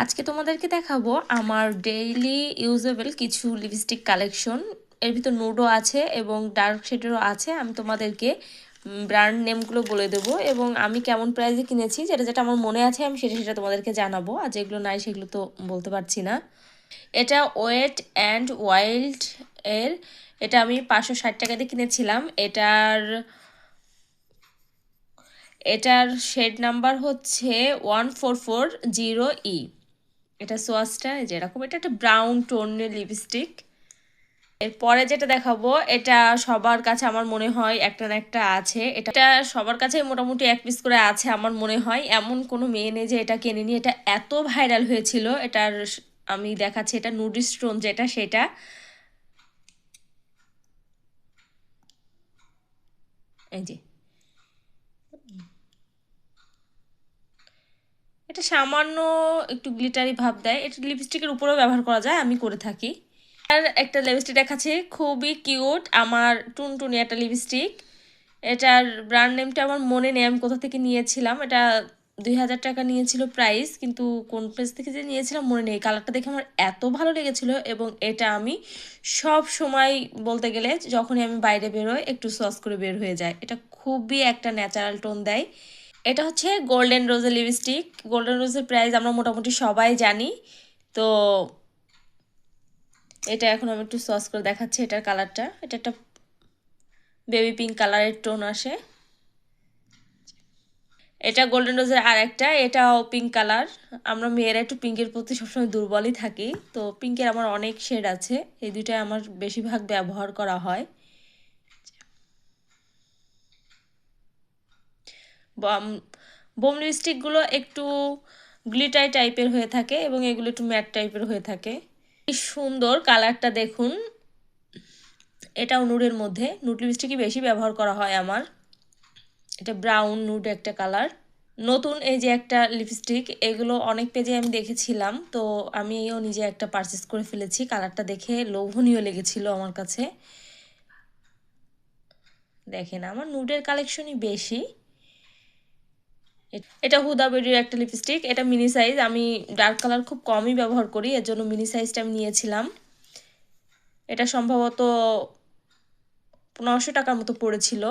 আজকে তোমাদেরকে দেখাবো আমার ডেইলি ইউজেবল কিছু লিপস্টিক কালেকশন। এর ভিতর নুডও আছে এবং ডার্ক শেডেরও আছে। আমি তোমাদেরকে ব্র্যান্ড নেমগুলো বলে দেবো এবং আমি কেমন প্রাইসে কিনেছি, যেটা যেটা আমার মনে আছে আমি সেটা সেটা তোমাদেরকে জানাবো, আর যেগুলো নাই সেগুলো তো বলতে পারছি না। এটা ওয়েট অ্যান্ড ওয়াইল্ড এর, এটা আমি 560 টাকা দিয়ে কিনেছিলাম। এটার শেড নাম্বার হচ্ছে 1440E। এটা সোয়াসটা যেরকম, এটা একটা ব্রাউন টোনের লিপস্টিক। এরপরে যেটা দেখাবো এটা সবার কাছে আমার মনে হয় একটা না একটা আছে। এটা সবার কাছে মোটামুটি এক পিস করে আছে আমার মনে হয়, এমন কোনো মেয়ে নেই যে এটা কেনেনি। এটা এত ভাইরাল হয়েছিল। এটার আমি দেখাচ্ছি, এটা নুডি স্টোন যেটা সেটা। এই যে এটা সামান্য একটু গ্লিটারি ভাব দেয়, এটা লিপস্টিকের উপরেও ব্যবহার করা যায়, আমি করে থাকি। আর একটা লিপস্টিক দেখাচ্ছি, খুবই কিউট, আমার টুনটুনি একটা লিপস্টিক। এটার ব্র্যান্ড নেমটা আমার মনে নেই, আমি কোথা থেকে নিয়েছিলাম। এটা 2000 টাকা নিয়েছিল প্রাইস, কিন্তু কোন প্লেস থেকে যে নিয়েছিলাম মনে নেই। কালারটা দেখে আমার এত ভালো লেগেছিল এবং এটা আমি সব সময় বলতে গেলে যখনই আমি বাইরে বেরোই একটু সস করে বের হয়ে যায়। এটা খুবই একটা ন্যাচারাল টোন দেয়। এটা হচ্ছে গোল্ডেন রোজের লিপস্টিক। গোল্ডেন রোজের প্রাইস আমরা মোটামুটি সবাই জানি। তো এটা এখন আমি একটু সস করে দেখাচ্ছি। এটার কালারটা, এটা একটা বেবি পিঙ্ক কালারের টোন আসে। এটা গোল্ডেন রোজের আর একটা, এটাও পিঙ্ক কালার। আমরা মেয়েরা একটু পিঙ্কের প্রতি সবসময় দুর্বলই থাকি, তো পিঙ্কের আমার অনেক শেড আছে, এই দুটাই আমার বেশিরভাগ ব্যবহার করা হয়। বোম লিপস্টিকগুলো একটু গ্লিটারি টাইপের হয়ে থাকে এবং এগুলো একটু ম্যাট টাইপের হয়ে থাকে। কি সুন্দর কালারটা দেখুন। এটাও নুডের মধ্যে, নুড লিপস্টিকই বেশি ব্যবহার করা হয় আমার। এটা ব্রাউন নুড একটা কালার। নতুন এই যে একটা লিপস্টিক, এগুলো অনেক পেজে আমি দেখেছিলাম, তো আমিও নিজে একটা পারচেস করে ফেলেছি। কালারটা দেখে লোভনীয় লেগেছিল আমার কাছে। দেখেন আমার নুডের কালেকশনই বেশি। এটা হুদা বিউটির একটা লিপস্টিক, এটা মিনি সাইজ। আমি ডার্ক কালার খুব কমই ব্যবহার করি, এর জন্য মিনি সাইজটা আমি নিয়েছিলাম। এটা সম্ভবত 1500 টাকার মতো পড়েছিল।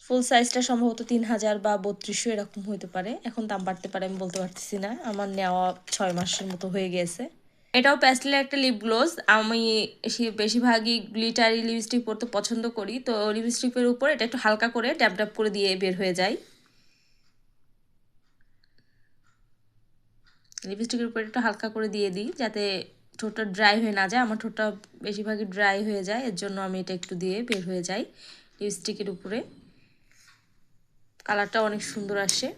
ফুল সাইজটা সম্ভবত 3000 বা 3200 এরকম হইতে পারে, এখন দাম বাড়তে পারে, আমি বলতে পারতেছি না। আমার নেওয়া 6 মাসের মতো হয়ে গেছে। এটাও প্যাস্টেলের একটা লিপ গ্লোস। আমি বেশিরভাগই গ্লিটারি লিপস্টিক পরতে পছন্দ করি, তো লিপস্টিকের উপর এটা একটু হালকা করে ড্যাব ড্যাব করে দিয়ে বের হয়ে যায়। লিপস্টিকের উপর একটু হালকা করে দিয়ে দিই যাতে ঠোঁটটা ড্রাই হয়ে না যায়। আমার ঠোঁটটা বেশিরভাগই ড্রাই হয়ে যায়, এর জন্য আমি এটা একটু দিয়ে বের হয়ে যাই লিপস্টিকের উপরে। কালারটা অনেক সুন্দর আসে।